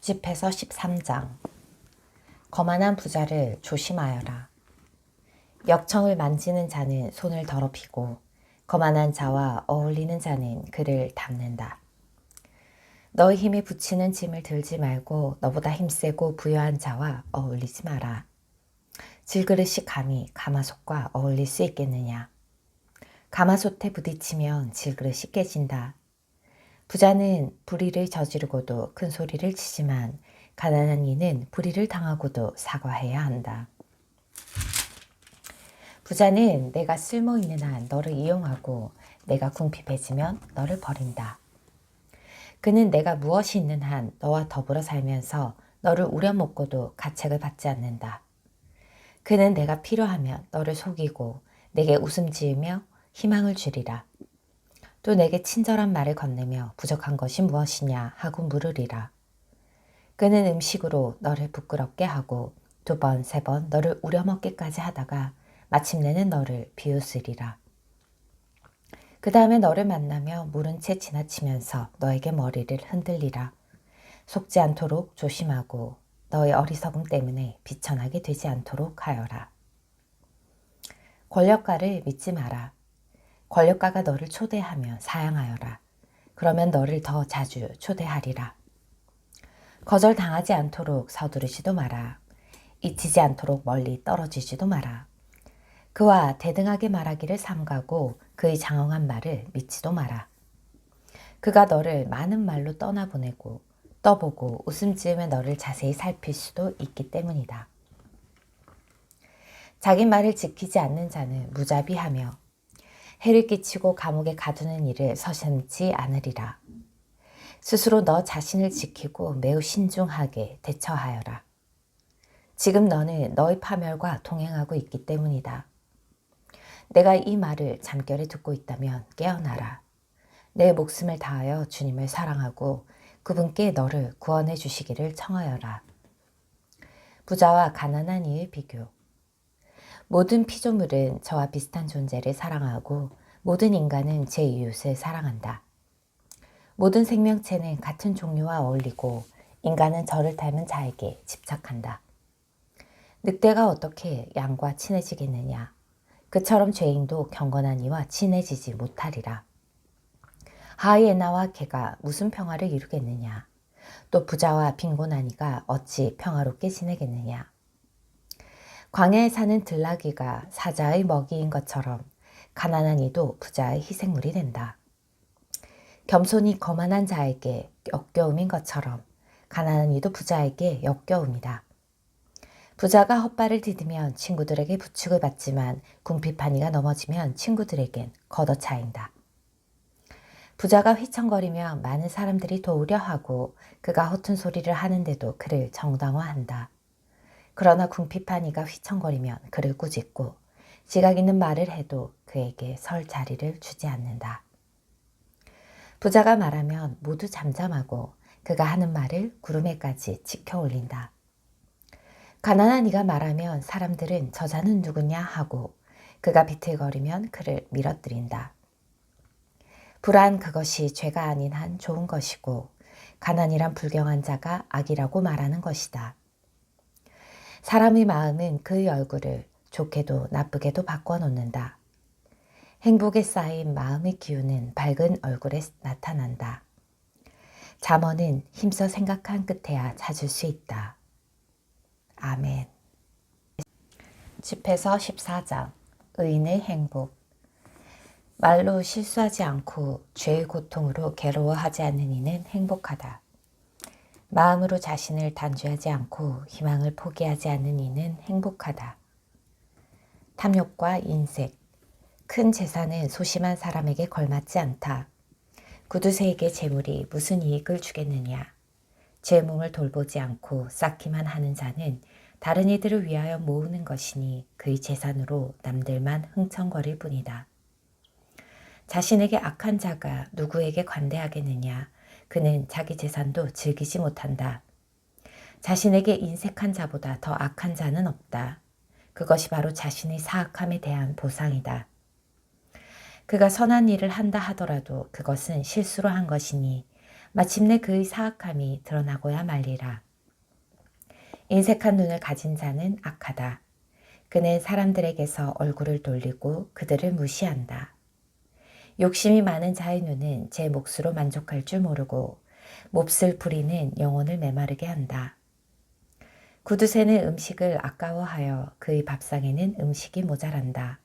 집에서 13장. 거만한 부자를 조심하여라. 역청을 만지는 자는 손을 더럽히고 거만한 자와 어울리는 자는 그를 닦는다. 너의 힘에 부치는 짐을 들지 말고 너보다 힘세고 부유한 자와 어울리지 마라. 질그릇이 감히 가마솥과 어울릴 수 있겠느냐. 가마솥에 부딪히면 질그릇이 깨진다. 부자는 불의를 저지르고도 큰 소리를 치지만 가난한 이는 불의를 당하고도 사과해야 한다. 부자는 내가 쓸모있는 한 너를 이용하고 내가 궁핍해지면 너를 버린다. 그는 내가 무엇이 있는 한 너와 더불어 살면서 너를 우려먹고도 가책을 받지 않는다. 그는 내가 필요하면 너를 속이고 내게 웃음 지으며 희망을 주리라. 또 내게 친절한 말을 건네며 부족한 것이 무엇이냐 하고 물으리라. 그는 음식으로 너를 부끄럽게 하고 2번, 3번 너를 우려먹기까지 하다가 마침내는 너를 비웃으리라. 그 다음에 너를 만나며 모른 채 지나치면서 너에게 머리를 흔들리라. 속지 않도록 조심하고 너의 어리석음 때문에 비천하게 되지 않도록 하여라. 권력가를 믿지 마라. 권력가가 너를 초대하면 사양하여라. 그러면 너를 더 자주 초대하리라. 거절당하지 않도록 서두르지도 마라. 잊히지 않도록 멀리 떨어지지도 마라. 그와 대등하게 말하기를 삼가고 그의 장엄한 말을 믿지도 마라. 그가 너를 많은 말로 떠나보내고 떠보고 웃음 지으며 너를 자세히 살필 수도 있기 때문이다. 자기 말을 지키지 않는 자는 무자비하며 해를 끼치고 감옥에 가두는 일을 서슴지 않으리라. 스스로 너 자신을 지키고 매우 신중하게 대처하여라. 지금 너는 너의 파멸과 동행하고 있기 때문이다. 내가 이 말을 잠결에 듣고 있다면 깨어나라. 내 목숨을 다하여 주님을 사랑하고 그분께 너를 구원해 주시기를 청하여라. 부자와 가난한 이의 비교. 모든 피조물은 저와 비슷한 존재를 사랑하고 모든 인간은 제 이웃을 사랑한다. 모든 생명체는 같은 종류와 어울리고 인간은 저를 닮은 자에게 집착한다. 늑대가 어떻게 양과 친해지겠느냐. 그처럼 죄인도 경건한 이와 친해지지 못하리라. 하이에나와 개가 무슨 평화를 이루겠느냐. 또 부자와 빈곤한 이가 어찌 평화롭게 지내겠느냐. 광야에 사는 들나귀가 사자의 먹이인 것처럼 가난한 이도 부자의 희생물이 된다. 겸손이 거만한 자에게 역겨움인 것처럼 가난한 이도 부자에게 역겨움이다. 부자가 헛발을 디디면 친구들에게 부축을 받지만 궁핍한 이가 넘어지면 친구들에겐 걷어차인다. 부자가 휘청거리며 많은 사람들이 도우려 하고 그가 허튼 소리를 하는데도 그를 정당화한다. 그러나 궁핍한 이가 휘청거리면 그를 꾸짖고 지각 있는 말을 해도 그에게 설 자리를 주지 않는다. 부자가 말하면 모두 잠잠하고 그가 하는 말을 구름에까지 지켜 올린다. 가난한 이가 말하면 사람들은 저자는 누구냐 하고 그가 비틀거리면 그를 밀어뜨린다. 불안 그것이 죄가 아닌 한 좋은 것이고 가난이란 불경한 자가 악이라고 말하는 것이다. 사람의 마음은 그의 얼굴을 좋게도 나쁘게도 바꿔놓는다. 행복에 쌓인 마음의 기운은 밝은 얼굴에 나타난다. 잠언은 힘써 생각한 끝에야 찾을 수 있다. 아멘. 집에서 14장. 의인의 행복. 말로 실수하지 않고 죄의 고통으로 괴로워하지 않는 이는 행복하다. 마음으로 자신을 단죄하지 않고 희망을 포기하지 않는 이는 행복하다. 탐욕과 인색. 큰 재산은 소심한 사람에게 걸맞지 않다. 구두쇠에게 재물이 무슨 이익을 주겠느냐. 제 몸을 돌보지 않고 쌓기만 하는 자는 다른 이들을 위하여 모으는 것이니 그의 재산으로 남들만 흥청거릴 뿐이다. 자신에게 악한 자가 누구에게 관대하겠느냐. 그는 자기 재산도 즐기지 못한다. 자신에게 인색한 자보다 더 악한 자는 없다. 그것이 바로 자신의 사악함에 대한 보상이다. 그가 선한 일을 한다 하더라도 그것은 실수로 한 것이니 마침내 그의 사악함이 드러나고야 말리라. 인색한 눈을 가진 자는 악하다. 그는 사람들에게서 얼굴을 돌리고 그들을 무시한다. 욕심이 많은 자의 눈은 제 몫으로 만족할 줄 모르고 몹쓸 부리는 영혼을 메마르게 한다. 구두쇠는 음식을 아까워하여 그의 밥상에는 음식이 모자란다.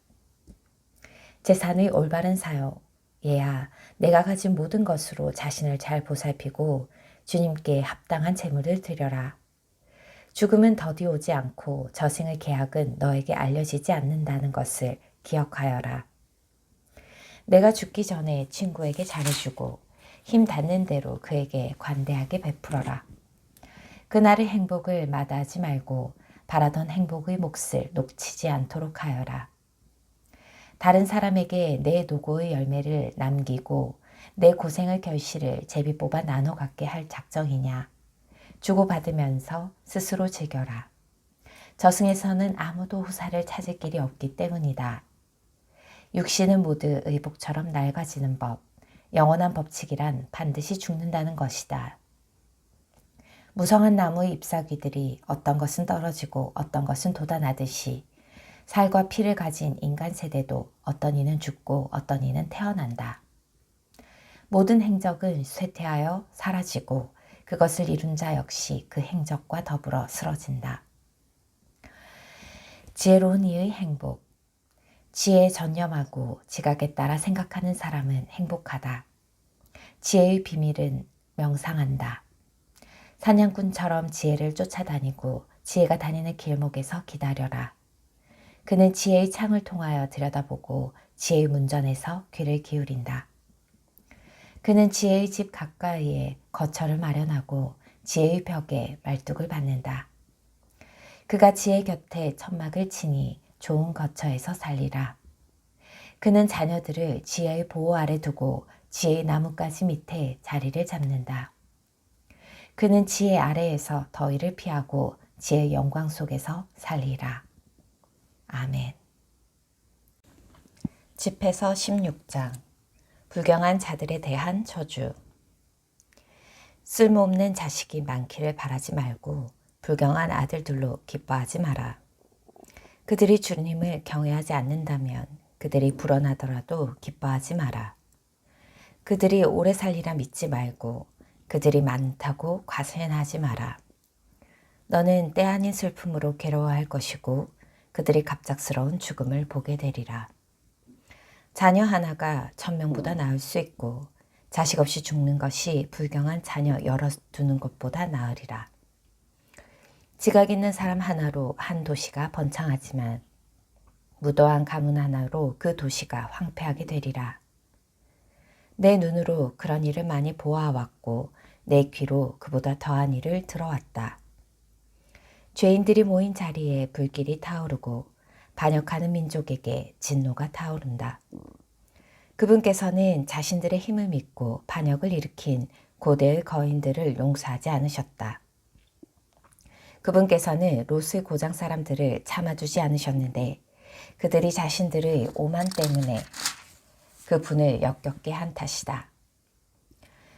재산의 올바른 사용, 얘야 내가 가진 모든 것으로 자신을 잘 보살피고 주님께 합당한 재물을 드려라. 죽음은 더디 오지 않고 저승의 계약은 너에게 알려지지 않는다는 것을 기억하여라. 내가 죽기 전에 친구에게 잘해주고 힘 닿는 대로 그에게 관대하게 베풀어라. 그날의 행복을 마다하지 말고 바라던 행복의 몫을 놓치지 않도록 하여라. 다른 사람에게 내 노고의 열매를 남기고 내 고생의 결실을 제비 뽑아 나눠 갖게 할 작정이냐. 주고받으면서 스스로 즐겨라. 저승에서는 아무도 후사를 찾을 길이 없기 때문이다. 육신은 모두 의복처럼 낡아지는 법, 영원한 법칙이란 반드시 죽는다는 것이다. 무성한 나무의 잎사귀들이 어떤 것은 떨어지고 어떤 것은 돋아나듯이 살과 피를 가진 인간 세대도 어떤 이는 죽고 어떤 이는 태어난다. 모든 행적은 쇠퇴하여 사라지고 그것을 이룬 자 역시 그 행적과 더불어 쓰러진다. 지혜로운 이의 행복. 지혜에 전념하고 지각에 따라 생각하는 사람은 행복하다. 지혜의 비밀은 명상한다. 사냥꾼처럼 지혜를 쫓아다니고 지혜가 다니는 길목에서 기다려라. 그는 지혜의 창을 통하여 들여다보고 지혜의 문전에서 귀를 기울인다. 그는 지혜의 집 가까이에 거처를 마련하고 지혜의 벽에 말뚝을 받는다. 그가 지혜 곁에 천막을 치니 좋은 거처에서 살리라. 그는 자녀들을 지혜의 보호 아래 두고 지혜의 나뭇가지 밑에 자리를 잡는다. 그는 지혜 아래에서 더위를 피하고 지혜의 영광 속에서 살리라. 아멘. 집에서 16장 불경한 자들에 대한 저주. 쓸모없는 자식이 많기를 바라지 말고 불경한 아들들로 기뻐하지 마라. 그들이 주님을 경외하지 않는다면 그들이 불어나더라도 기뻐하지 마라. 그들이 오래 살리라 믿지 말고 그들이 많다고 과신하지 마라. 너는 때 아닌 슬픔으로 괴로워할 것이고 그들이 갑작스러운 죽음을 보게 되리라. 자녀 하나가 1000명보다 나을 수 있고 자식 없이 죽는 것이 불경한 자녀 여러 두는 것보다 나으리라. 지각 있는 사람 하나로 한 도시가 번창하지만 무도한 가문 하나로 그 도시가 황폐하게 되리라. 내 눈으로 그런 일을 많이 보아왔고 내 귀로 그보다 더한 일을 들어왔다. 죄인들이 모인 자리에 불길이 타오르고 반역하는 민족에게 진노가 타오른다. 그분께서는 자신들의 힘을 믿고 반역을 일으킨 고대의 거인들을 용서하지 않으셨다. 그분께서는 롯의 고장 사람들을 참아주지 않으셨는데 그들이 자신들의 오만 때문에 그 분을 역겹게 한 탓이다.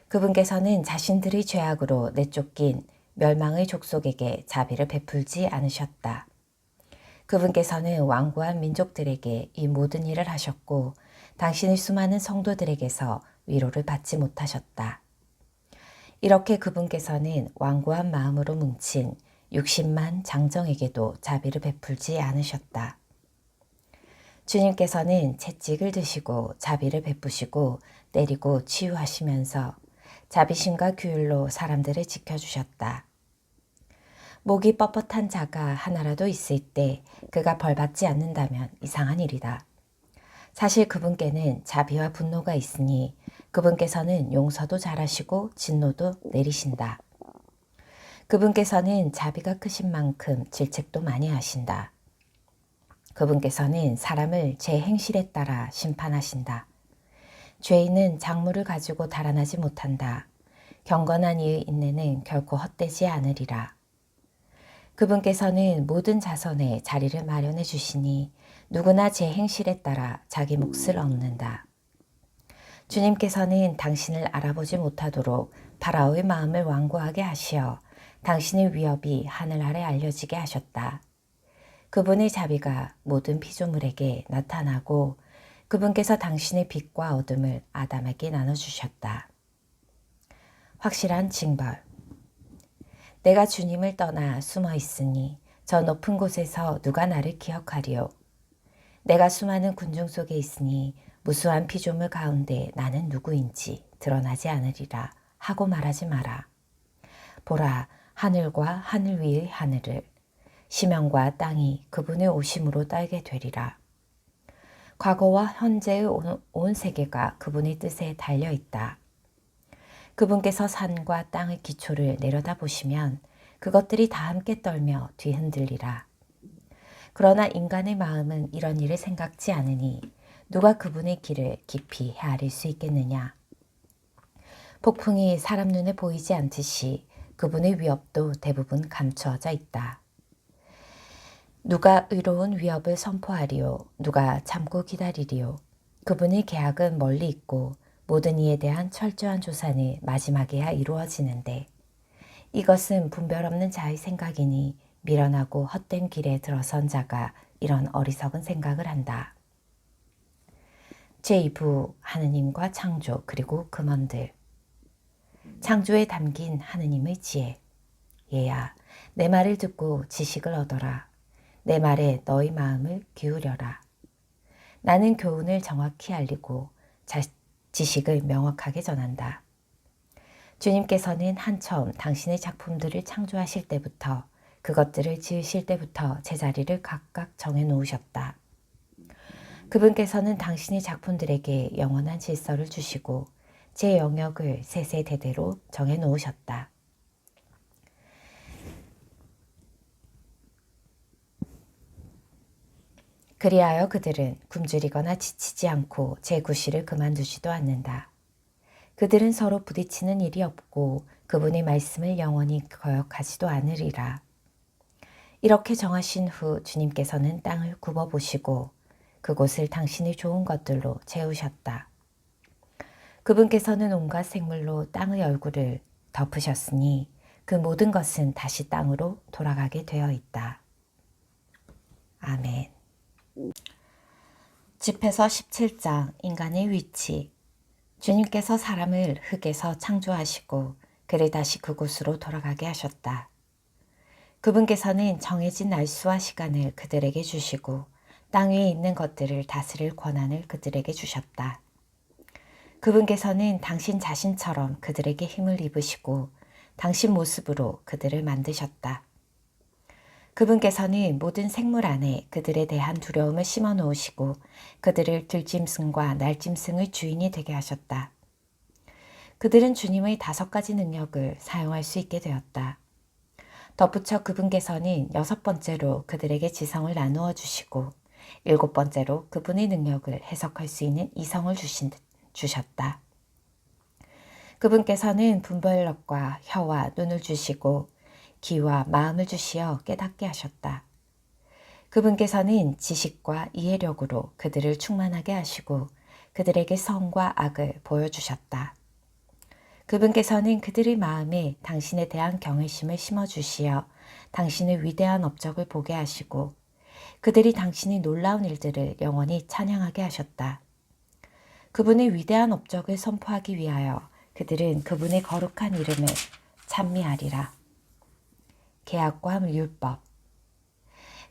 그분께서는 자신들의 죄악으로 내쫓긴 멸망의 족속에게 자비를 베풀지 않으셨다. 그분께서는 완고한 민족들에게 이 모든 일을 하셨고 당신의 수많은 성도들에게서 위로를 받지 못하셨다. 이렇게 그분께서는 완고한 마음으로 뭉친 60만 장정에게도 자비를 베풀지 않으셨다. 주님께서는 채찍을 드시고 자비를 베푸시고 때리고 치유하시면서 자비심과 규율로 사람들을 지켜주셨다. 목이 뻣뻣한 자가 하나라도 있을 때 그가 벌받지 않는다면 이상한 일이다. 사실 그분께는 자비와 분노가 있으니 그분께서는 용서도 잘하시고 진노도 내리신다. 그분께서는 자비가 크신 만큼 질책도 많이 하신다. 그분께서는 사람을 제 행실에 따라 심판하신다. 죄인은 작물을 가지고 달아나지 못한다. 경건한 이의 인내는 결코 헛되지 않으리라. 그분께서는 모든 자손에 자리를 마련해 주시니 누구나 제 행실에 따라 자기 몫을 얻는다. 주님께서는 당신을 알아보지 못하도록 파라오의 마음을 완고하게 하시어 당신의 위협이 하늘 아래 알려지게 하셨다. 그분의 자비가 모든 피조물에게 나타나고 그분께서 당신의 빛과 어둠을 아담에게 나눠주셨다. 확실한 징벌. 내가 주님을 떠나 숨어 있으니 저 높은 곳에서 누가 나를 기억하리요. 내가 수많은 군중 속에 있으니 무수한 피조물 가운데 나는 누구인지 드러나지 않으리라 하고 말하지 마라. 보라, 하늘과 하늘 위의 하늘을, 심령과 땅이 그분의 오심으로 떨게 되리라. 과거와 현재의 온 세계가 그분의 뜻에 달려 있다. 그분께서 산과 땅의 기초를 내려다보시면 그것들이 다 함께 떨며 뒤흔들리라. 그러나 인간의 마음은 이런 일을 생각지 않으니 누가 그분의 길을 깊이 헤아릴 수 있겠느냐. 폭풍이 사람 눈에 보이지 않듯이 그분의 위협도 대부분 감추어져 있다. 누가 의로운 위협을 선포하리요. 누가 참고 기다리리요. 그분의 계약은 멀리 있고 모든 이에 대한 철저한 조사는 마지막에야 이루어지는데 이것은 분별 없는 자의 생각이니 미련하고 헛된 길에 들어선 자가 이런 어리석은 생각을 한다. 제2부 하느님과 창조 그리고 금원들. 창조에 담긴 하느님의 지혜. 얘야, 내 말을 듣고 지식을 얻어라. 내 말에 너희 마음을 기울여라. 나는 교훈을 정확히 알리고 지식을 명확하게 전한다. 주님께서는 한처음 당신의 작품들을 창조하실 때부터 그것들을 지으실 때부터 제자리를 각각 정해 놓으셨다. 그분께서는 당신의 작품들에게 영원한 질서를 주시고 제 영역을 세세대대로 정해 놓으셨다. 그리하여 그들은 굶주리거나 지치지 않고 제 구실을 그만두지도 않는다. 그들은 서로 부딪히는 일이 없고 그분의 말씀을 영원히 거역하지도 않으리라. 이렇게 정하신 후 주님께서는 땅을 굽어보시고 그곳을 당신의 좋은 것들로 채우셨다. 그분께서는 온갖 생물로 땅의 얼굴을 덮으셨으니 그 모든 것은 다시 땅으로 돌아가게 되어 있다. 아멘. 집에서 17장 인간의 위치. 주님께서 사람을 흙에서 창조하시고 그를 다시 그곳으로 돌아가게 하셨다. 그분께서는 정해진 날수와 시간을 그들에게 주시고 땅 위에 있는 것들을 다스릴 권한을 그들에게 주셨다. 그분께서는 당신 자신처럼 그들에게 힘을 입으시고 당신 모습으로 그들을 만드셨다. 그분께서는 모든 생물 안에 그들에 대한 두려움을 심어 놓으시고 그들을 들짐승과 날짐승의 주인이 되게 하셨다. 그들은 주님의 5가지 능력을 사용할 수 있게 되었다. 덧붙여 그분께서는 6번째로 그들에게 지성을 나누어 주시고 7번째로 그분의 능력을 해석할 수 있는 이성을 주셨다. 그분께서는 분별력과 혀와 눈을 주시고 귀와 마음을 주시어 깨닫게 하셨다. 그분께서는 지식과 이해력으로 그들을 충만하게 하시고 그들에게 선과 악을 보여주셨다. 그분께서는 그들의 마음에 당신에 대한 경외심을 심어주시어 당신의 위대한 업적을 보게 하시고 그들이 당신의 놀라운 일들을 영원히 찬양하게 하셨다. 그분의 위대한 업적을 선포하기 위하여 그들은 그분의 거룩한 이름을 찬미하리라. 계약과 율법.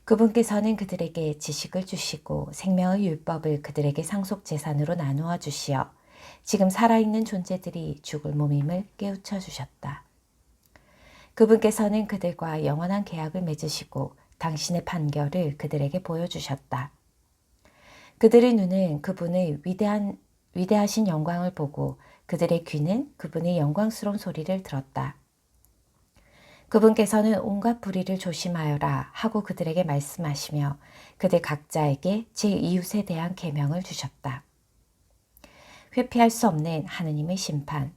그분께서는 그들에게 지식을 주시고 생명의 율법을 그들에게 상속재산으로 나누어 주시어 지금 살아있는 존재들이 죽을 몸임을 깨우쳐 주셨다. 그분께서는 그들과 영원한 계약을 맺으시고 당신의 판결을 그들에게 보여주셨다. 그들의 눈은 그분의 위대하신 영광을 보고 그들의 귀는 그분의 영광스러운 소리를 들었다. 그분께서는 온갖 불의를 조심하여라 하고 그들에게 말씀하시며 그들 각자에게 제 이웃에 대한 계명을 주셨다. 회피할 수 없는 하느님의 심판.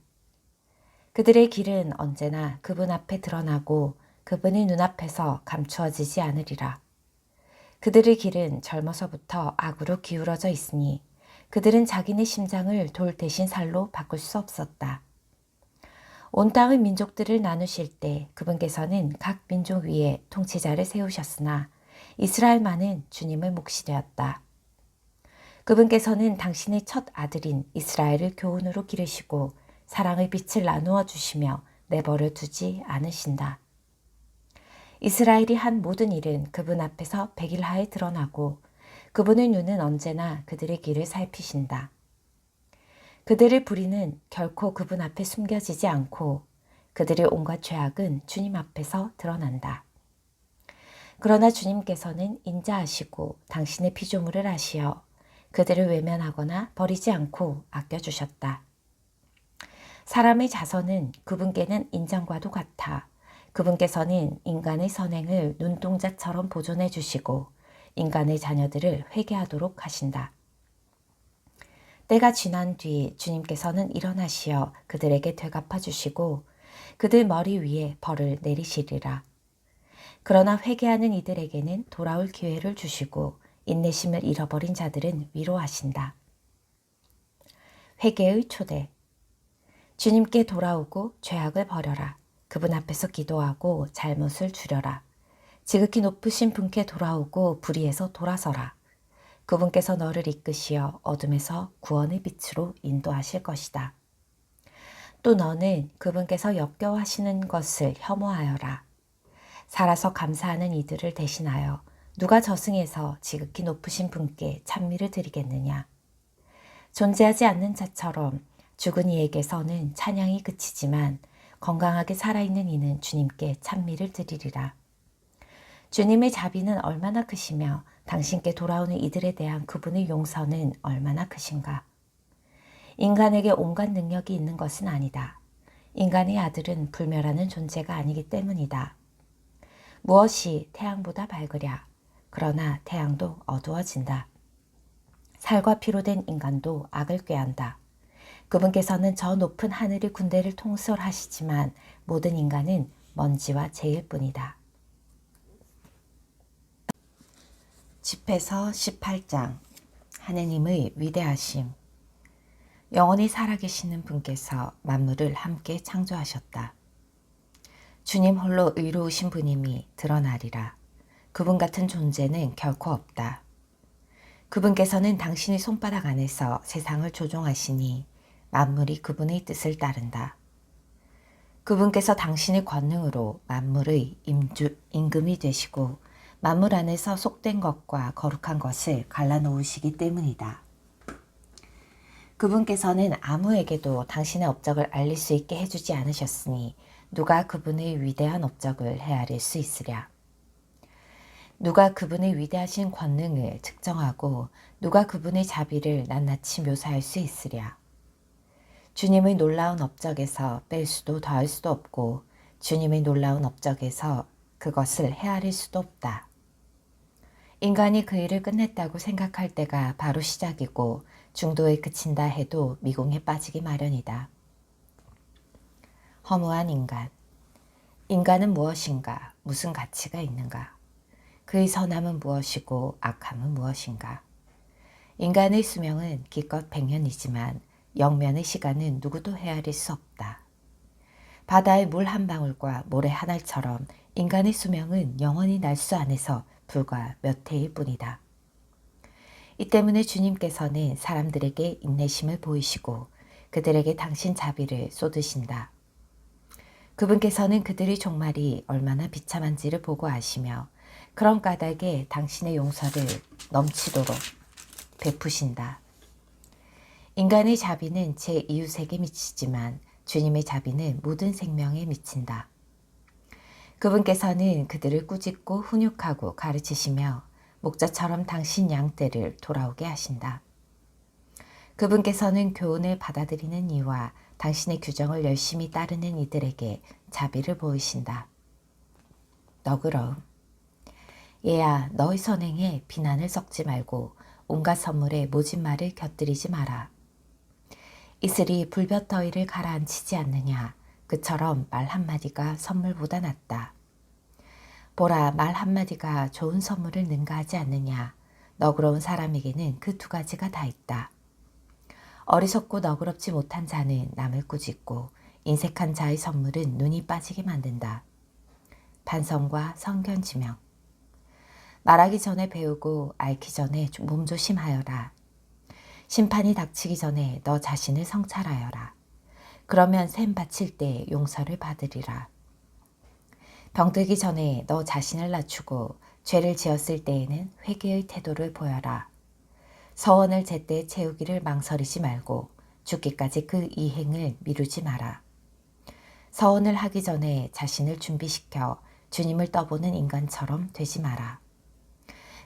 그들의 길은 언제나 그분 앞에 드러나고 그분의 눈앞에서 감추어지지 않으리라. 그들의 길은 젊어서부터 악으로 기울어져 있으니 그들은 자기네 심장을 돌 대신 살로 바꿀 수 없었다. 온 땅의 민족들을 나누실 때 그분께서는 각 민족 위에 통치자를 세우셨으나 이스라엘만은 주님의 몫이 되었다. 그분께서는 당신의 첫 아들인 이스라엘을 교훈으로 기르시고 사랑의 빛을 나누어 주시며 내버려 두지 않으신다. 이스라엘이 한 모든 일은 그분 앞에서 백일하에 드러나고 그분의 눈은 언제나 그들의 길을 살피신다. 그들의 불의는 결코 그분 앞에 숨겨지지 않고 그들의 온갖 죄악은 주님 앞에서 드러난다. 그러나 주님께서는 인자하시고 당신의 피조물을 아시어 그들을 외면하거나 버리지 않고 아껴주셨다. 사람의 자손은 그분께는 인장과도 같아 그분께서는 인간의 선행을 눈동자처럼 보존해 주시고 인간의 자녀들을 회개하도록 하신다. 때가 지난 뒤 주님께서는 일어나시어 그들에게 되갚아 주시고 그들 머리 위에 벌을 내리시리라. 그러나 회개하는 이들에게는 돌아올 기회를 주시고 인내심을 잃어버린 자들은 위로하신다. 회개의 초대. 주님께 돌아오고 죄악을 버려라. 그분 앞에서 기도하고 잘못을 줄여라. 지극히 높으신 분께 돌아오고 불의에서 돌아서라. 그분께서 너를 이끄시어 어둠에서 구원의 빛으로 인도하실 것이다. 또 너는 그분께서 역겨워하시는 것을 혐오하여라. 살아서 감사하는 이들을 대신하여 누가 저승에서 지극히 높으신 분께 찬미를 드리겠느냐. 존재하지 않는 자처럼 죽은 이에게서는 찬양이 그치지만 건강하게 살아있는 이는 주님께 찬미를 드리리라. 주님의 자비는 얼마나 크시며 당신께 돌아오는 이들에 대한 그분의 용서는 얼마나 크신가. 인간에게 온갖 능력이 있는 것은 아니다. 인간의 아들은 불멸하는 존재가 아니기 때문이다. 무엇이 태양보다 밝으랴. 그러나 태양도 어두워진다. 살과 피로 된 인간도 악을 꾀한다. 그분께서는 저 높은 하늘의 군대를 통솔하시지만 모든 인간은 먼지와 재일 뿐이다. 집회서 18장. 하느님의 위대하심. 영원히 살아계시는 분께서 만물을 함께 창조하셨다. 주님 홀로 의로우신 분임이 드러나리라. 그분 같은 존재는 결코 없다. 그분께서는 당신의 손바닥 안에서 세상을 조종하시니 만물이 그분의 뜻을 따른다. 그분께서 당신의 권능으로 만물의 임금이 되시고 만물 안에서 속된 것과 거룩한 것을 갈라놓으시기 때문이다. 그분께서는 아무에게도 당신의 업적을 알릴 수 있게 해주지 않으셨으니 누가 그분의 위대한 업적을 헤아릴 수 있으랴. 누가 그분의 위대하신 권능을 측정하고 누가 그분의 자비를 낱낱이 묘사할 수 있으랴. 주님의 놀라운 업적에서 뺄 수도 더할 수도 없고 주님의 놀라운 업적에서 그것을 헤아릴 수도 없다. 인간이 그 일을 끝냈다고 생각할 때가 바로 시작이고 중도에 그친다 해도 미궁에 빠지기 마련이다. 허무한 인간. 인간은 무엇인가? 무슨 가치가 있는가? 그의 선함은 무엇이고 악함은 무엇인가? 인간의 수명은 기껏 100년이지만 영면의 시간은 누구도 헤아릴 수 없다. 바다의 물 한 방울과 모래 한 알처럼 인간의 수명은 영원히 날수 안에서 불과 몇 해일 뿐이다. 이 때문에 주님께서는 사람들에게 인내심을 보이시고 그들에게 당신 자비를 쏟으신다. 그분께서는 그들의 종말이 얼마나 비참한지를 보고 아시며 그런 까닭에 당신의 용서를 넘치도록 베푸신다. 인간의 자비는 제 이웃에게 미치지만 주님의 자비는 모든 생명에 미친다. 그분께서는 그들을 꾸짖고 훈육하고 가르치시며 목자처럼 당신 양떼를 돌아오게 하신다. 그분께서는 교훈을 받아들이는 이와 당신의 규정을 열심히 따르는 이들에게 자비를 보이신다. 너그러움. 얘야, 너의 선행에 비난을 섞지 말고 온갖 선물에 모진 말을 곁들이지 마라. 이슬이 불볕더위를 가라앉히지 않느냐. 그처럼 말 한마디가 선물보다 낫다. 보라, 말 한마디가 좋은 선물을 능가하지 않느냐. 너그러운 사람에게는 그 두 가지가 다 있다. 어리석고 너그럽지 못한 자는 남을 꾸짖고 인색한 자의 선물은 눈이 빠지게 만든다. 반성과 성견지명. 말하기 전에 배우고 앓기 전에 몸조심하여라. 심판이 닥치기 전에 너 자신을 성찰하여라. 그러면 샘 바칠 때 용서를 받으리라. 병들기 전에 너 자신을 낮추고 죄를 지었을 때에는 회개의 태도를 보여라. 서원을 제때 채우기를 망설이지 말고 죽기까지 그 이행을 미루지 마라. 서원을 하기 전에 자신을 준비시켜 주님을 떠보는 인간처럼 되지 마라.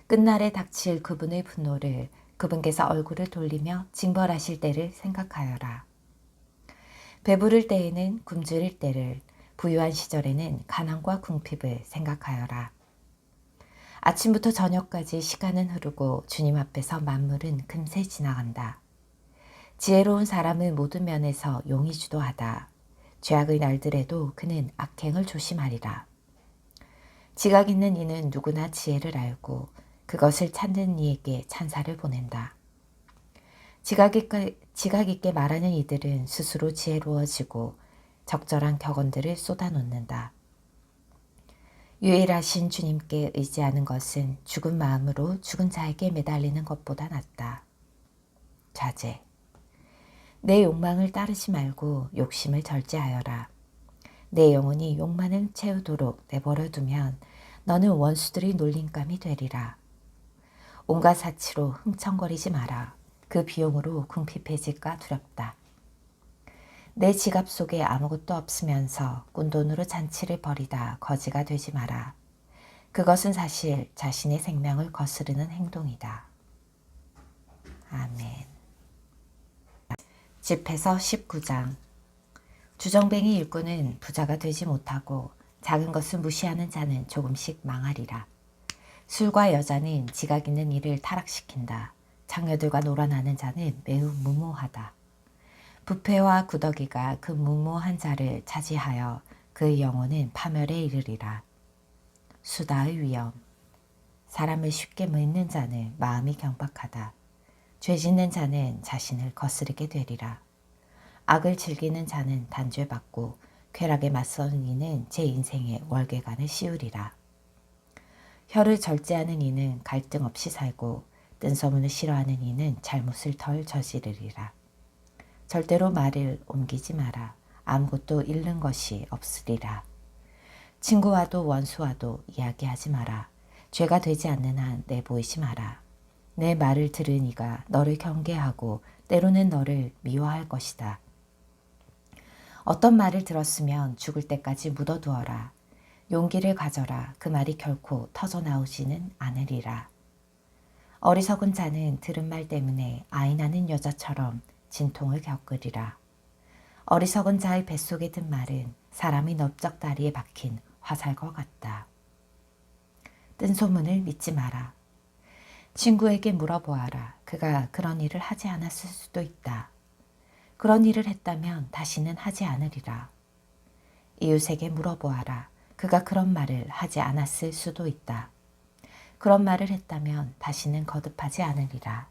끝날에 닥칠 그분의 분노를 그분께서 얼굴을 돌리며 징벌하실 때를 생각하여라. 배부를 때에는 굶주릴 때를, 부유한 시절에는 가난과 궁핍을 생각하여라. 아침부터 저녁까지 시간은 흐르고 주님 앞에서 만물은 금세 지나간다. 지혜로운 사람은 모든 면에서 용이 주도하다. 죄악의 날들에도 그는 악행을 조심하리라. 지각 있는 이는 누구나 지혜를 알고 그것을 찾는 이에게 찬사를 보낸다. 지각 있게 말하는 이들은 스스로 지혜로워지고 적절한 격언들을 쏟아놓는다. 유일하신 주님께 의지하는 것은 죽은 마음으로 죽은 자에게 매달리는 것보다 낫다. 자제. 내 욕망을 따르지 말고 욕심을 절제하여라. 내 영혼이 욕만을 채우도록 내버려 두면 너는 원수들의 놀림감이 되리라. 온갖 사치로 흥청거리지 마라. 그 비용으로 궁핍해질까 두렵다. 내 지갑 속에 아무것도 없으면서 꾼돈으로 잔치를 벌이다 거지가 되지 마라. 그것은 사실 자신의 생명을 거스르는 행동이다. 아멘. 집에서 19장. 주정뱅이 일꾼은 부자가 되지 못하고 작은 것을 무시하는 자는 조금씩 망하리라. 술과 여자는 지각 있는 일을 타락시킨다. 장녀들과 놀아나는 자는 매우 무모하다. 부패와 구더기가 그 무모한 자를 차지하여 그의 영혼은 파멸에 이르리라. 수다의 위험. 사람을 쉽게 믿는 자는 마음이 경박하다. 죄 짓는 자는 자신을 거스르게 되리라. 악을 즐기는 자는 단죄받고 쾌락에 맞서는 이는 제 인생에 월계관을 씌우리라. 혀를 절제하는 이는 갈등 없이 살고 뜬소문을 싫어하는 이는 잘못을 덜 저지르리라. 절대로 말을 옮기지 마라. 아무것도 잃는 것이 없으리라. 친구와도 원수와도 이야기하지 마라. 죄가 되지 않는 한 내보이지 마라. 내 말을 들은 이가 너를 경계하고 때로는 너를 미워할 것이다. 어떤 말을 들었으면 죽을 때까지 묻어두어라. 용기를 가져라. 그 말이 결코 터져나오지는 않으리라. 어리석은 자는 들은 말 때문에 아이 낳는 여자처럼 진통을 겪으리라. 어리석은 자의 뱃속에 든 말은 사람의 넓적다리에 박힌 화살과 같다. 뜬 소문을 믿지 마라. 친구에게 물어보아라. 그가 그런 일을 하지 않았을 수도 있다. 그런 일을 했다면 다시는 하지 않으리라. 이웃에게 물어보아라. 그가 그런 말을 하지 않았을 수도 있다. 그런 말을 했다면 다시는 거듭하지 않으리라.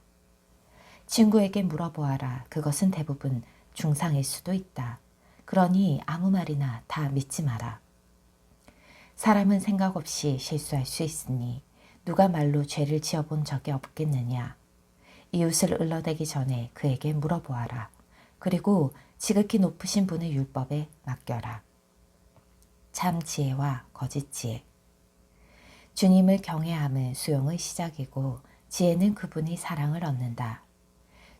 친구에게 물어보아라. 그것은 대부분 중상일 수도 있다. 그러니 아무 말이나 다 믿지 마라. 사람은 생각 없이 실수할 수 있으니 누가 말로 죄를 지어본 적이 없겠느냐. 이웃을 을러대기 전에 그에게 물어보아라. 그리고 지극히 높으신 분의 율법에 맡겨라. 참 지혜와 거짓 지혜. 주님을 경외함은 수용의 시작이고 지혜는 그분의 사랑을 얻는다.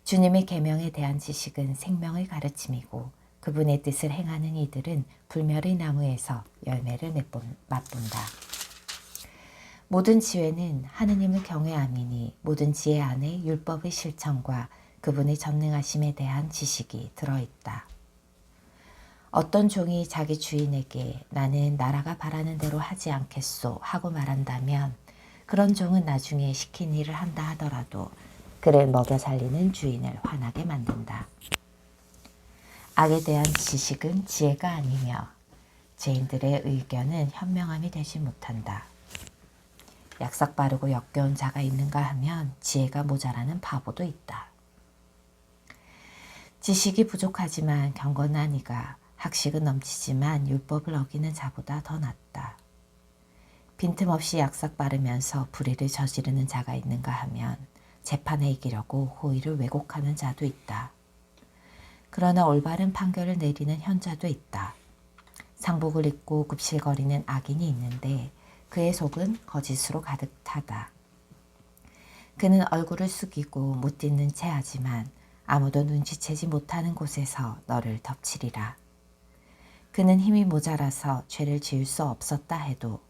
주님의 계명에 대한 지식은 생명의 가르침이고 그분의 뜻을 행하는 이들은 불멸의 나무에서 열매를 맛본다. 모든 지혜는 하느님을 경외함이니 모든 지혜 안에 율법의 실천과 그분의 전능하심에 대한 지식이 들어있다. 어떤 종이 자기 주인에게 나는 나라가 바라는 대로 하지 않겠소 하고 말한다면 그런 종은 나중에 시킨 일을 한다 하더라도 그를 먹여 살리는 주인을 화나게 만든다. 악에 대한 지식은 지혜가 아니며 죄인들의 의견은 현명함이 되지 못한다. 약삭 빠르고 역겨운 자가 있는가 하면 지혜가 모자라는 바보도 있다. 지식이 부족하지만 경건한 이가 학식은 넘치지만 율법을 어기는 자보다 더 낫다. 빈틈없이 약삭 바르면서 불의를 저지르는 자가 있는가 하면 재판에 이기려고 호의를 왜곡하는 자도 있다. 그러나 올바른 판결을 내리는 현자도 있다. 상복을 입고 굽실거리는 악인이 있는데 그의 속은 거짓으로 가득 타다. 그는 얼굴을 숙이고 못 딛는 채 하지만 아무도 눈치채지 못하는 곳에서 너를 덮치리라. 그는 힘이 모자라서 죄를 지을 수 없었다 해도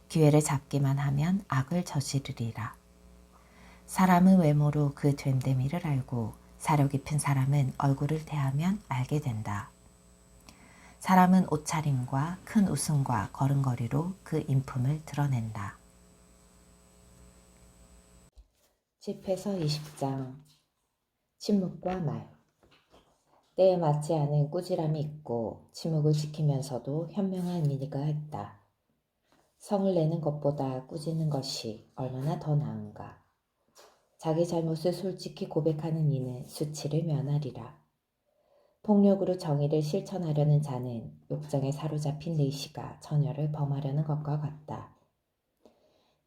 기회를 잡기만 하면 악을 저지르리라. 사람은 외모로 그 됨됨이를 알고 사려 깊은 사람은 얼굴을 대하면 알게 된다. 사람은 옷차림과 큰 웃음과 걸음걸이로 그 인품을 드러낸다. 10에서 20장 침묵과 말. 때에 맞지 않은 꾸지람이 있고 침묵을 지키면서도 현명한 이가 했다. 성을 내는 것보다 꾸짖는 것이 얼마나 더 나은가. 자기 잘못을 솔직히 고백하는 이는 수치를 면하리라. 폭력으로 정의를 실천하려는 자는 욕정에 사로잡힌 내시가 처녀를 범하려는 것과 같다.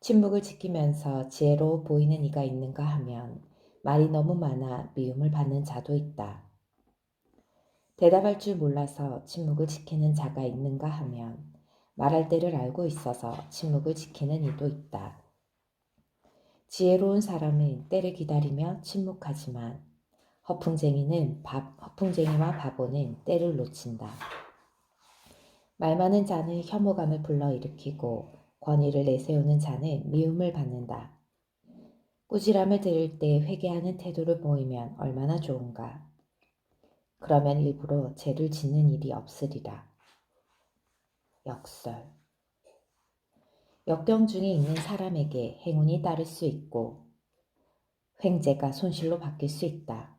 침묵을 지키면서 지혜로워 보이는 이가 있는가 하면 말이 너무 많아 미움을 받는 자도 있다. 대답할 줄 몰라서 침묵을 지키는 자가 있는가 하면 말할 때를 알고 있어서 침묵을 지키는 이도 있다. 지혜로운 사람은 때를 기다리며 침묵하지만 허풍쟁이와 바보는 때를 놓친다. 말 많은 자는 혐오감을 불러일으키고 권위를 내세우는 자는 미움을 받는다. 꾸지람을 들을 때 회개하는 태도를 보이면 얼마나 좋은가. 그러면 일부러 죄를 짓는 일이 없으리라. 역설. 역경 중에 있는 사람에게 행운이 따를 수 있고 횡재가 손실로 바뀔 수 있다.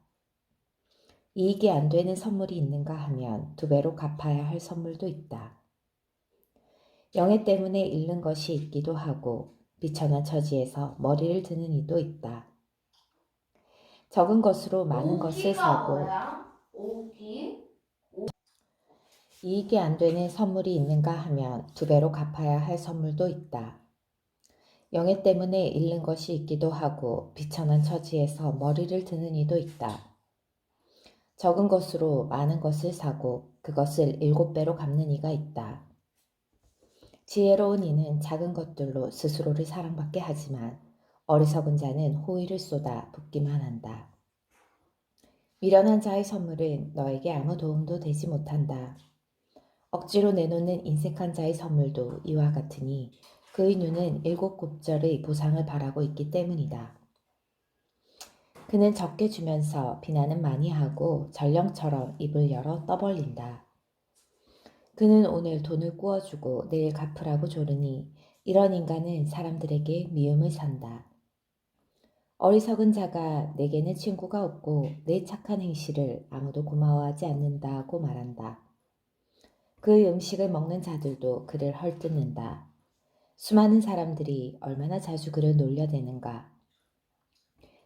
이익이 안 되는 선물이 있는가 하면 2배로 갚아야 할 선물도 있다. 영예 때문에 잃는 것이 있기도 하고 비천한 처지에서 머리를 드는 이도 있다. 적은 것으로 많은 것을 사고 이익이 안 되는 선물이 있는가 하면 2배로 갚아야 할 선물도 있다. 영예 때문에 잃는 것이 있기도 하고 비천한 처지에서 머리를 드는 이도 있다. 적은 것으로 많은 것을 사고 그것을 7배로 갚는 이가 있다. 지혜로운 이는 작은 것들로 스스로를 사랑받게 하지만 어리석은 자는 호의를 쏟아 붓기만 한다. 미련한 자의 선물은 너에게 아무 도움도 되지 못한다. 억지로 내놓는 인색한 자의 선물도 이와 같으니 그의 눈은 7곱절의 보상을 바라고 있기 때문이다. 그는 적게 주면서 비난은 많이 하고 전령처럼 입을 열어 떠벌린다. 그는 오늘 돈을 꾸어주고 내일 갚으라고 조르니 이런 인간은 사람들에게 미움을 산다. 어리석은 자가 내게는 친구가 없고 내 착한 행실을 아무도 고마워하지 않는다고 말한다. 그의 음식을 먹는 자들도 그를 헐뜯는다. 수많은 사람들이 얼마나 자주 그를 놀려대는가.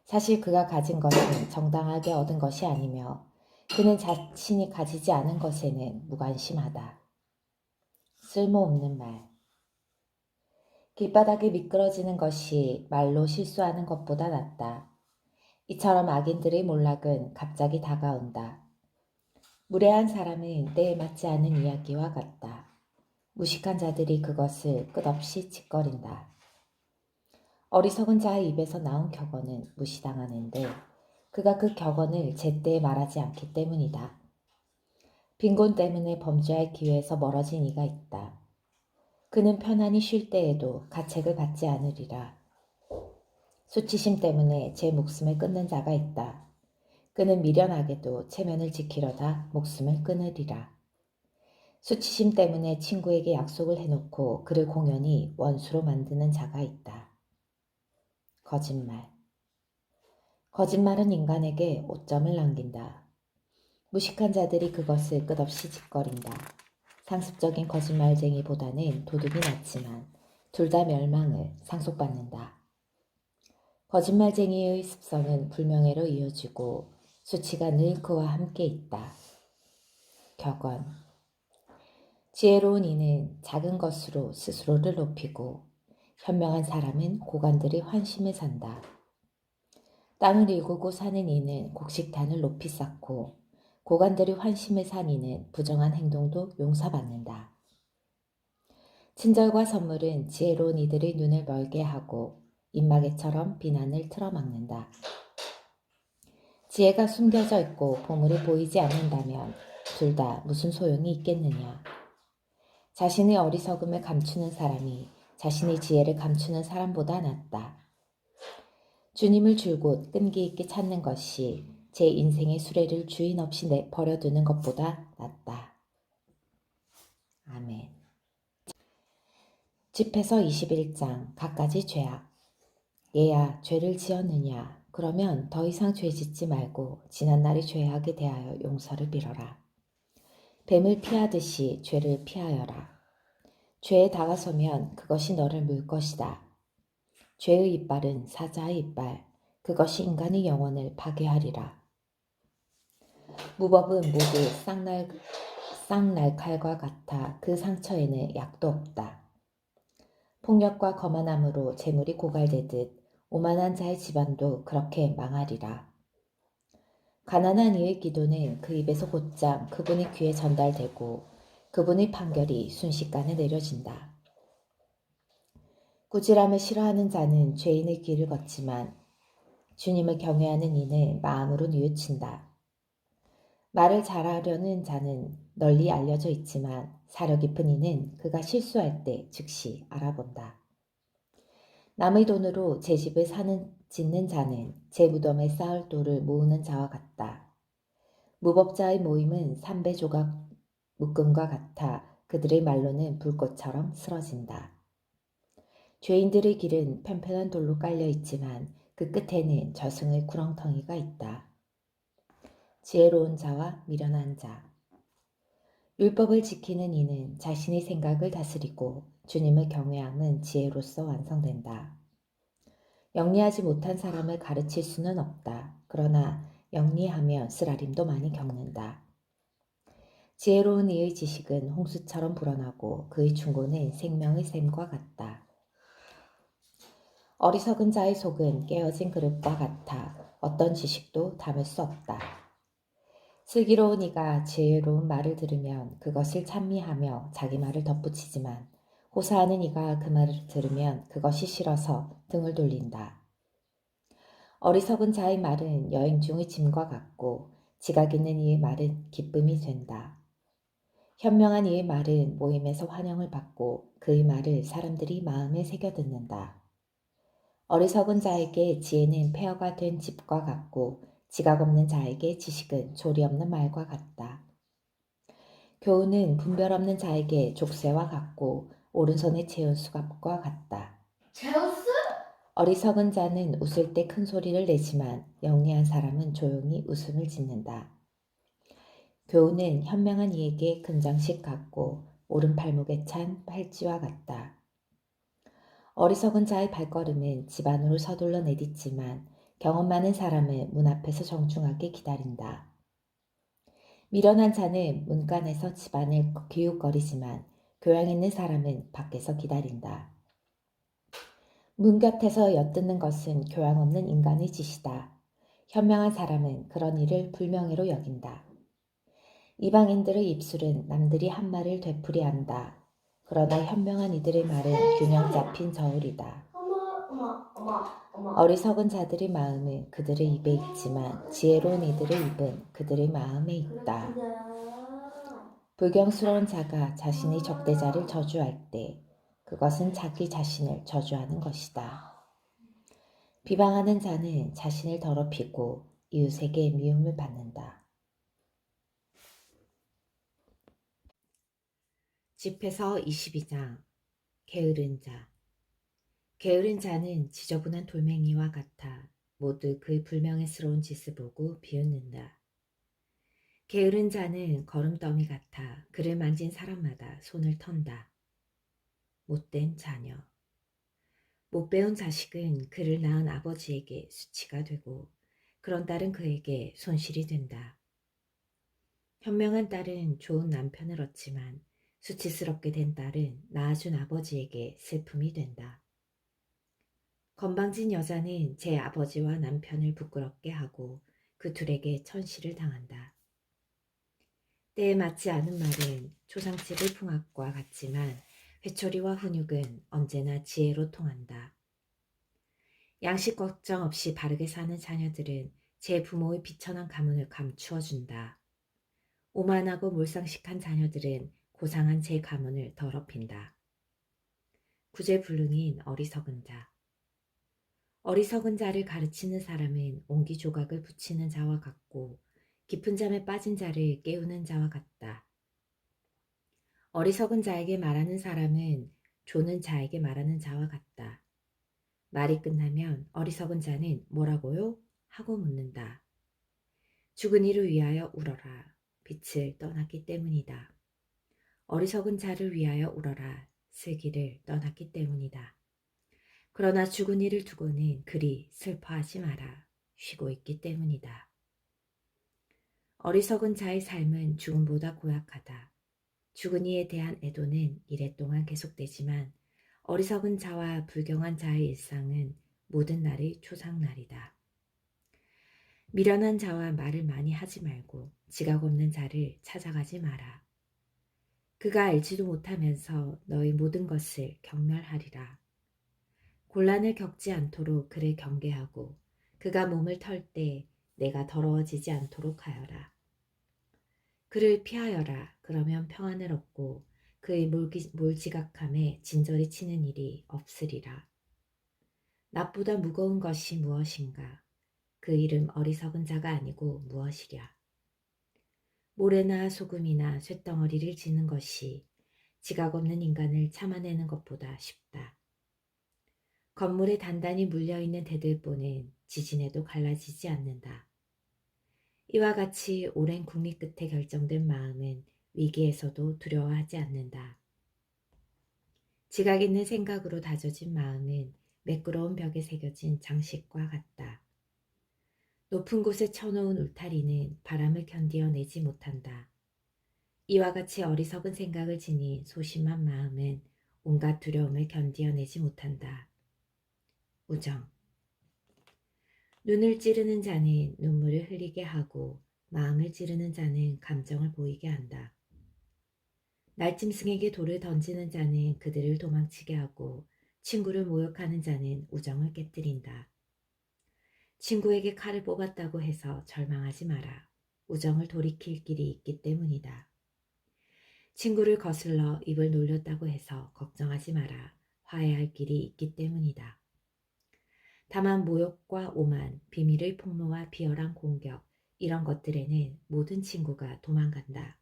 사실 그가 가진 것은 정당하게 얻은 것이 아니며 그는 자신이 가지지 않은 것에는 무관심하다. 쓸모없는 말. 길바닥에 미끄러지는 것이 말로 실수하는 것보다 낫다. 이처럼 악인들의 몰락은 갑자기 다가온다. 무례한 사람은 때에 맞지 않은 이야기와 같다. 무식한 자들이 그것을 끝없이 짓거린다. 어리석은 자의 입에서 나온 격언은 무시당하는데 그가 그 격언을 제때에 말하지 않기 때문이다. 빈곤 때문에 범죄할 기회에서 멀어진 이가 있다. 그는 편안히 쉴 때에도 가책을 받지 않으리라. 수치심 때문에 제 목숨을 끊는 자가 있다. 그는 미련하게도 체면을 지키려다 목숨을 끊으리라. 수치심 때문에 친구에게 약속을 해놓고 그를 공연히 원수로 만드는 자가 있다. 거짓말. 거짓말은 인간에게 오점을 남긴다. 무식한 자들이 그것을 끝없이 짓거린다. 상습적인 거짓말쟁이보다는 도둑이 낫지만 둘 다 멸망을 상속받는다. 거짓말쟁이의 습성은 불명예로 이어지고 수치가 늘 그와 함께 있다. 격언. 지혜로운 이는 작은 것으로 스스로를 높이고 현명한 사람은 고관들의 환심에 산다. 땅을 일구고 사는 이는 곡식단을 높이 쌓고 고관들의 환심에 산 이는 부정한 행동도 용서받는다. 친절과 선물은 지혜로운 이들의 눈을 멀게 하고 입마개처럼 비난을 틀어막는다. 지혜가 숨겨져 있고 보물이 보이지 않는다면 둘 다 무슨 소용이 있겠느냐. 자신의 어리석음을 감추는 사람이 자신의 지혜를 감추는 사람보다 낫다. 주님을 줄곧 끈기 있게 찾는 것이 제 인생의 수레를 주인 없이 버려두는 것보다 낫다. 아멘. 집회서 21장 갖가지 죄악. 얘야 죄를 지었느냐? 그러면 더 이상 죄 짓지 말고 지난날의 죄악에 대하여 용서를 빌어라. 뱀을 피하듯이 죄를 피하여라. 죄에 다가서면 그것이 너를 물 것이다. 죄의 이빨은 사자의 이빨, 그것이 인간의 영혼을 파괴하리라. 무법은 모두 쌍날칼과 같아 그 상처에는 약도 없다. 폭력과 거만함으로 재물이 고갈되듯 오만한 자의 집안도 그렇게 망하리라. 가난한 이의 기도는 그 입에서 곧장 그분의 귀에 전달되고 그분의 판결이 순식간에 내려진다. 꾸지람을 싫어하는 자는 죄인의 길을 걷지만 주님을 경외하는 이는 마음으로 뉘우친다. 말을 잘하려는 자는 널리 알려져 있지만 사려 깊은 이는 그가 실수할 때 즉시 알아본다. 남의 돈으로 제 집을 짓는 자는 제 무덤에 쌓을 돌을 모으는 자와 같다. 무법자의 모임은 삼배 조각 묶음과 같아 그들의 말로는 불꽃처럼 쓰러진다. 죄인들의 길은 편편한 돌로 깔려 있지만 그 끝에는 저승의 구렁텅이가 있다. 지혜로운 자와 미련한 자. 율법을 지키는 이는 자신의 생각을 다스리고 주님을 경외함은 지혜로서 완성된다. 영리하지 못한 사람을 가르칠 수는 없다. 그러나 영리하면 쓰라림도 많이 겪는다. 지혜로운 이의 지식은 홍수처럼 불어나고 그의 충고는 생명의 샘과 같다. 어리석은 자의 속은 깨어진 그릇과 같아 어떤 지식도 담을 수 없다. 슬기로운 이가 지혜로운 말을 들으면 그것을 찬미하며 자기 말을 덧붙이지만 호사하는 이가 그 말을 들으면 그것이 싫어서 등을 돌린다. 어리석은 자의 말은 여행 중의 짐과 같고 지각 있는 이의 말은 기쁨이 된다. 현명한 이의 말은 모임에서 환영을 받고 그의 말을 사람들이 마음에 새겨듣는다. 어리석은 자에게 지혜는 폐허가 된 집과 같고 지각 없는 자에게 지식은 조리 없는 말과 같다. 교훈은 분별 없는 자에게 족쇄와 같고 오른손에 채운 수갑과 같다. 제우스? 어리석은 자는 웃을 때 큰 소리를 내지만 영리한 사람은 조용히 웃음을 짓는다. 교훈은 현명한 이에게 금장식 같고 오른 발목에 찬 팔찌와 같다. 어리석은 자의 발걸음은 집 안으로 서둘러 내딛지만 경험 많은 사람은 문 앞에서 정중하게 기다린다. 미련한 자는 문간에서 집 안을 기웃거리지만 교양 있는 사람은 밖에서 기다린다. 문 곁에서 엿듣는 것은 교양 없는 인간의 짓이다. 현명한 사람은 그런 일을 불명예로 여긴다. 이방인들의 입술은 남들이 한 말을 되풀이한다. 그러나 현명한 이들의 말은 균형 잡힌 저울이다. 어리석은 자들의 마음은 그들의 입에 있지만 지혜로운 이들의 입은 그들의 마음에 있다. 불경스러운 자가 자신의 적대자를 저주할 때 그것은 자기 자신을 저주하는 것이다. 비방하는 자는 자신을 더럽히고 이웃에게 미움을 받는다. 집회서 22장 게으른 자. 게으른 자는 지저분한 돌멩이와 같아 모두 그 불명예스러운 짓을 보고 비웃는다. 게으른 자는 거름더미 같아 그를 만진 사람마다 손을 턴다. 못된 자녀. 못 배운 자식은 그를 낳은 아버지에게 수치가 되고 그런 딸은 그에게 손실이 된다. 현명한 딸은 좋은 남편을 얻지만 수치스럽게 된 딸은 낳아준 아버지에게 슬픔이 된다. 건방진 여자는 제 아버지와 남편을 부끄럽게 하고 그 둘에게 천시를 당한다. 때에 맞지 않은 말은 초상집의 풍악과 같지만 회초리와 훈육은 언제나 지혜로 통한다. 양식 걱정 없이 바르게 사는 자녀들은 제 부모의 비천한 가문을 감추어준다. 오만하고 몰상식한 자녀들은 고상한 제 가문을 더럽힌다. 구제불능인 어리석은 자. 어리석은 자를 가르치는 사람은 옹기조각을 붙이는 자와 같고 깊은 잠에 빠진 자를 깨우는 자와 같다. 어리석은 자에게 말하는 사람은 조는 자에게 말하는 자와 같다. 말이 끝나면 어리석은 자는 뭐라고요? 하고 묻는다. 죽은 이를 위하여 울어라. 빛을 떠났기 때문이다. 어리석은 자를 위하여 울어라. 슬기를 떠났기 때문이다. 그러나 죽은 이를 두고는 그리 슬퍼하지 마라. 쉬고 있기 때문이다. 어리석은 자의 삶은 죽음보다 고약하다. 죽은 이에 대한 애도는 이랫동안 계속되지만 어리석은 자와 불경한 자의 일상은 모든 날이 초상날이다. 미련한 자와 말을 많이 하지 말고 지각 없는 자를 찾아가지 마라. 그가 알지도 못하면서 너의 모든 것을 경멸하리라. 곤란을 겪지 않도록 그를 경계하고 그가 몸을 털 때 내가 더러워지지 않도록 하여라. 그를 피하여라. 그러면 평안을 얻고 그의 몰지각함에 진저리 치는 일이 없으리라. 나보다 무거운 것이 무엇인가? 그 이름 어리석은 자가 아니고 무엇이랴. 모래나 소금이나 쇳덩어리를 지는 것이 지각 없는 인간을 참아내는 것보다 쉽다. 건물에 단단히 물려있는 대들보는 지진에도 갈라지지 않는다. 이와 같이 오랜 국리 끝에 결정된 마음은 위기에서도 두려워하지 않는다. 지각 있는 생각으로 다져진 마음은 매끄러운 벽에 새겨진 장식과 같다. 높은 곳에 쳐놓은 울타리는 바람을 견디어내지 못한다. 이와 같이 어리석은 생각을 지닌 소심한 마음은 온갖 두려움을 견디어내지 못한다. 우정. 눈을 찌르는 자는 눈물을 흘리게 하고 마음을 찌르는 자는 감정을 보이게 한다. 날짐승에게 돌을 던지는 자는 그들을 도망치게 하고 친구를 모욕하는 자는 우정을 깨뜨린다. 친구에게 칼을 뽑았다고 해서 절망하지 마라. 우정을 돌이킬 길이 있기 때문이다. 친구를 거슬러 입을 놀렸다고 해서 걱정하지 마라. 화해할 길이 있기 때문이다. 다만 모욕과 오만, 비밀의 폭로와 비열한 공격, 이런 것들에는 모든 친구가 도망간다.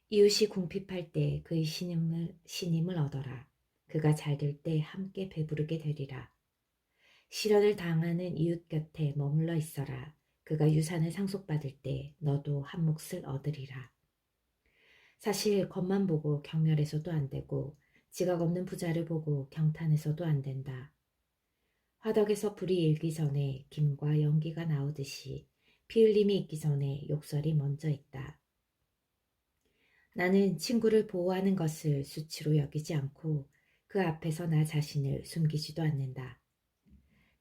이웃이 궁핍할 때 그의 신임을 얻어라. 그가 잘 될 때 함께 배부르게 되리라. 시련을 당하는 이웃 곁에 머물러 있어라. 그가 유산을 상속받을 때 너도 한 몫을 얻으리라. 사실 겉만 보고 경멸해서도 안 되고 지각 없는 부자를 보고 경탄해서도 안 된다. 화덕에서 불이 일기 전에 김과 연기가 나오듯이 피 흘림이 있기 전에 욕설이 먼저 있다. 나는 친구를 보호하는 것을 수치로 여기지 않고 그 앞에서 나 자신을 숨기지도 않는다.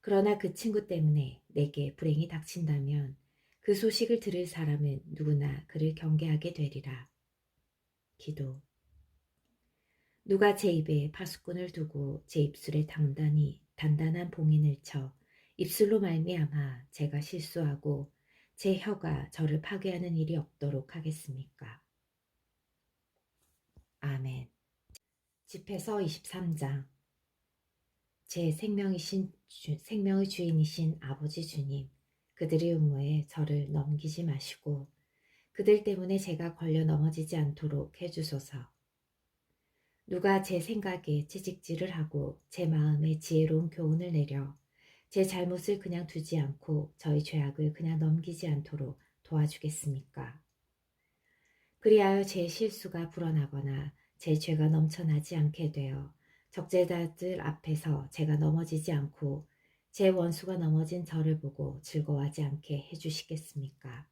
그러나 그 친구 때문에 내게 불행이 닥친다면 그 소식을 들을 사람은 누구나 그를 경계하게 되리라. 기도. 누가 제 입에 파수꾼을 두고 제 입술에 단단한 봉인을 쳐 입술로 말미암아 제가 실수하고 제 혀가 저를 파괴하는 일이 없도록 하겠습니까? 아멘. 집회서 23장. 제 생명의 주인이신 아버지 주님, 그들의 음모에 저를 넘기지 마시고 그들 때문에 제가 걸려 넘어지지 않도록 해주소서. 누가 제 생각에 채찍질을 하고 제 마음에 지혜로운 교훈을 내려 제 잘못을 그냥 두지 않고 저희 죄악을 그냥 넘기지 않도록 도와주겠습니까? 그리하여 제 실수가 불어나거나 제 죄가 넘쳐나지 않게 되어 적재자들 앞에서 제가 넘어지지 않고 제 원수가 넘어진 저를 보고 즐거워하지 않게 해주시겠습니까?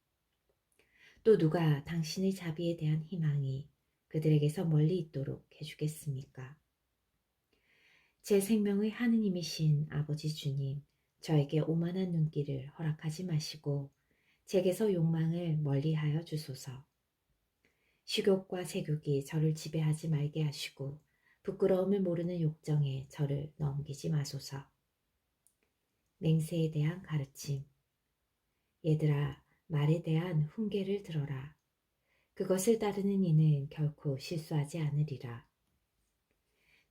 또 누가 당신의 자비에 대한 희망이 그들에게서 멀리 있도록 해주겠습니까? 제 생명의 하느님이신 아버지 주님, 저에게 오만한 눈길을 허락하지 마시고 제게서 욕망을 멀리하여 주소서. 식욕과 세욕이 저를 지배하지 말게 하시고 부끄러움을 모르는 욕정에 저를 넘기지 마소서. 맹세에 대한 가르침. 얘들아, 말에 대한 훈계를 들어라. 그것을 따르는 이는 결코 실수하지 않으리라.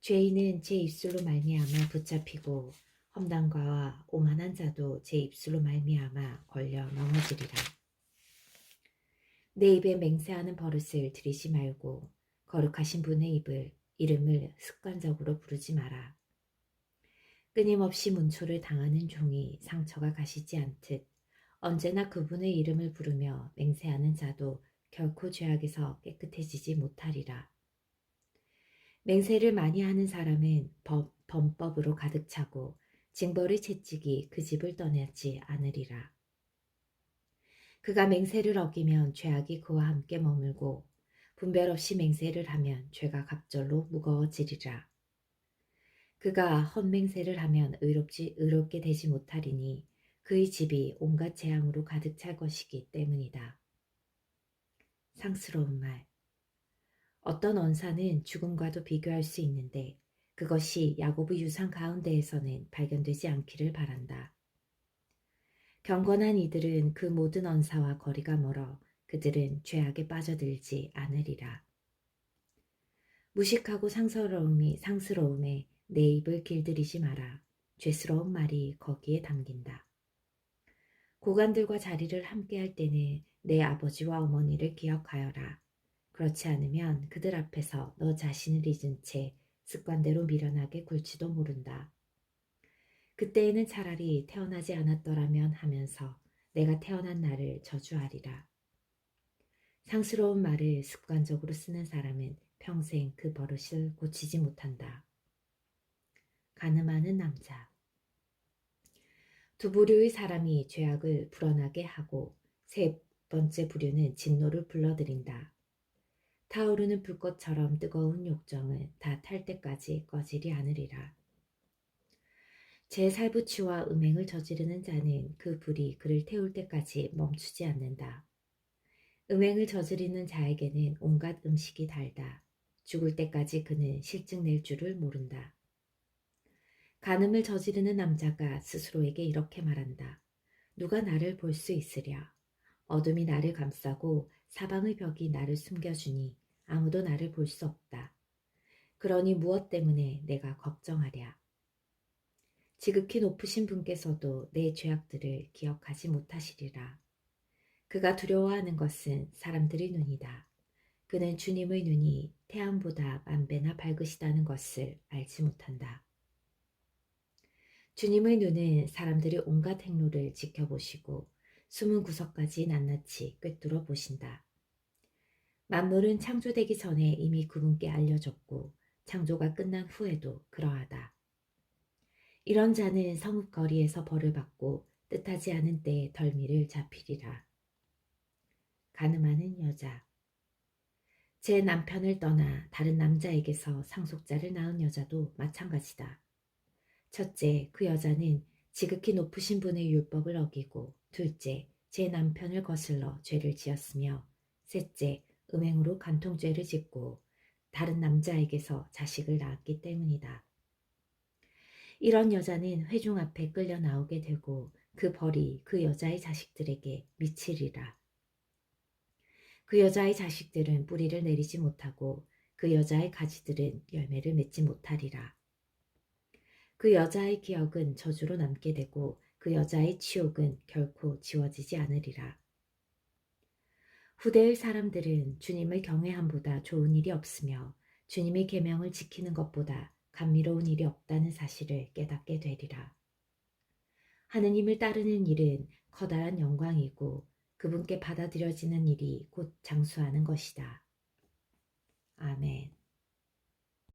죄인은 제 입술로 말미암아 붙잡히고 험담가와 오만한 자도 제 입술로 말미암아 걸려 넘어지리라. 내 입에 맹세하는 버릇을 들이지 말고 거룩하신 분의 이름을 습관적으로 부르지 마라. 끊임없이 문초를 당하는 종이 상처가 가시지 않듯 언제나 그분의 이름을 부르며 맹세하는 자도 결코 죄악에서 깨끗해지지 못하리라. 맹세를 많이 하는 사람은 범법으로 가득 차고 징벌의 채찍이 그 집을 떠나지 않으리라. 그가 맹세를 어기면 죄악이 그와 함께 머물고 분별 없이 맹세를 하면 죄가 갑절로 무거워지리라. 그가 헛맹세를 하면 의롭게 되지 못하리니 그의 집이 온갖 재앙으로 가득 찰 것이기 때문이다. 상스러운 말. 어떤 언사는 죽음과도 비교할 수 있는데 그것이 야곱의 유산 가운데에서는 발견되지 않기를 바란다. 경건한 이들은 그 모든 언사와 거리가 멀어 그들은 죄악에 빠져들지 않으리라. 무식하고 상스러움에 내 입을 길들이지 마라. 죄스러운 말이 거기에 담긴다. 고관들과 자리를 함께할 때는 내 아버지와 어머니를 기억하여라. 그렇지 않으면 그들 앞에서 너 자신을 잊은 채 습관대로 미련하게 굴지도 모른다. 그때에는 차라리 태어나지 않았더라면 하면서 내가 태어난 날을 저주하리라. 상스러운 말을 습관적으로 쓰는 사람은 평생 그 버릇을 고치지 못한다. 간음하는 남자. 두 부류의 사람이 죄악을 불어나게 하고 세 번째 부류는 진노를 불러들인다. 타오르는 불꽃처럼 뜨거운 욕정은 다 탈 때까지 꺼지리 않으리라. 제 살부치와 음행을 저지르는 자는 그 불이 그를 태울 때까지 멈추지 않는다. 음행을 저지르는 자에게는 온갖 음식이 달다. 죽을 때까지 그는 실증 낼 줄을 모른다. 간음을 저지르는 남자가 스스로에게 이렇게 말한다. 누가 나를 볼 수 있으랴. 어둠이 나를 감싸고 사방의 벽이 나를 숨겨주니 아무도 나를 볼 수 없다. 그러니 무엇 때문에 내가 걱정하랴. 지극히 높으신 분께서도 내 죄악들을 기억하지 못하시리라. 그가 두려워하는 것은 사람들의 눈이다. 그는 주님의 눈이 태양보다 만배나 밝으시다는 것을 알지 못한다. 주님의 눈은 사람들의 온갖 행로를 지켜보시고 숨은 구석까지 낱낱이 꿰뚫어 보신다. 만물은 창조되기 전에 이미 그분께 알려졌고 창조가 끝난 후에도 그러하다. 이런 자는 성읍거리에서 벌을 받고 뜻하지 않은 때에 덜미를 잡히리라. 간음하는 여자. 제 남편을 떠나 다른 남자에게서 상속자를 낳은 여자도 마찬가지다. 첫째, 그 여자는 지극히 높으신 분의 율법을 어기고, 둘째, 제 남편을 거슬러 죄를 지었으며, 셋째, 음행으로 간통죄를 짓고 다른 남자에게서 자식을 낳았기 때문이다. 이런 여자는 회중 앞에 끌려 나오게 되고 그 벌이 그 여자의 자식들에게 미치리라. 그 여자의 자식들은 뿌리를 내리지 못하고 그 여자의 가지들은 열매를 맺지 못하리라. 그 여자의 기억은 저주로 남게 되고 그 여자의 치욕은 결코 지워지지 않으리라. 후대의 사람들은 주님을 경외함보다 좋은 일이 없으며 주님의 계명을 지키는 것보다 감미로운 일이 없다는 사실을 깨닫게 되리라. 하느님을 따르는 일은 커다란 영광이고 그분께 받아들여지는 일이 곧 장수하는 것이다. 아멘.